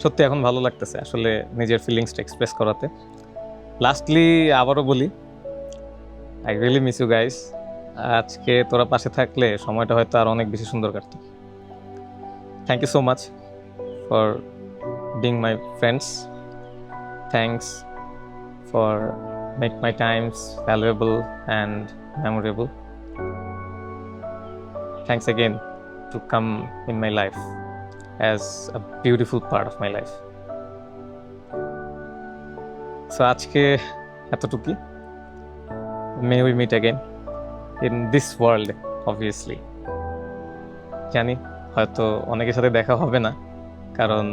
সত্যি এখন ভালো লাগতেছে আসলে নিজের ফিলিংসটা এক্সপ্রেস করাতে। লাস্টলি আবারও বলি, I really miss you guys. আজকে তোরা পাশে থাকলে সময়টা হয়তো আর অনেক বেশি সুন্দর কাটতো। Thank you so much for being my friends. Thanks for make my times valuable and memorable. Thanks again to come in my life as a beautiful part of my life. So আজকে এতটুকুই। May we meet again in this world, obviously. জানি হয়তো অনেকের সাথে দেখা হবে না, কারণ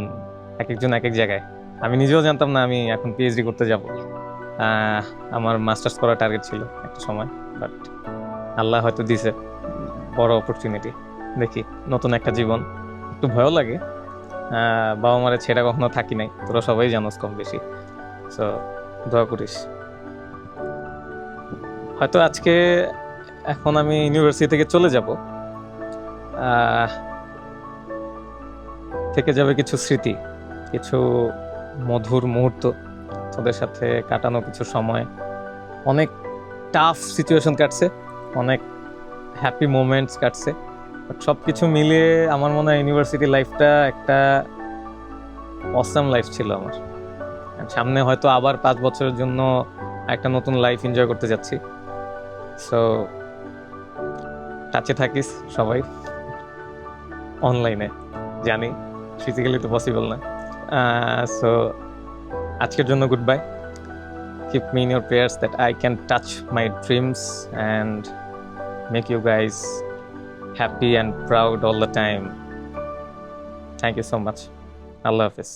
এক একজন এক এক জায়গায়। আমি নিজেও জানতাম না আমি এখন পিএইচডি করতে যাব। আমার মাস্টার্স করার টার্গেট ছিল একটা সময়, বাট আল্লাহ হয়তো দিছে বড় অপরচুনিটি। দেখি নতুন একটা জীবন। একটু ভয়ও লাগে, বাবা মারে ছেড়ে কখনো থাকি নাই, তোরা সবাই জানোস কম বেশি। সো দোয়া করিস। হয়তো আজকে এখন আমি ইউনিভার্সিটি থেকে চলে যাব, থেকে যাবে কিছু স্মৃতি, কিছু মধুর মুহূর্ত, তোদের সাথে কাটানো কিছু সময়। অনেক টাফ সিচুয়েশন কাটছে, অনেক হ্যাপি মোমেন্টস কাটছে, বাট সব কিছু মিলিয়ে আমার মনে হয় ইউনিভার্সিটি লাইফটা একটা অসাম লাইফ ছিল আমার। সামনে হয়তো আবার 5 বছরের জন্য একটা নতুন লাইফ এনজয় করতে যাচ্ছি। সো টাচে থাকিস সবাই, অনলাইনে। জানি ফিজিক্যালি তো পসিবল না। সো আজকের জন্য good bye. Keep me in your prayers that I can touch my dreams and make you guys happy and proud all the time. Thank you so much. Allah Hafiz.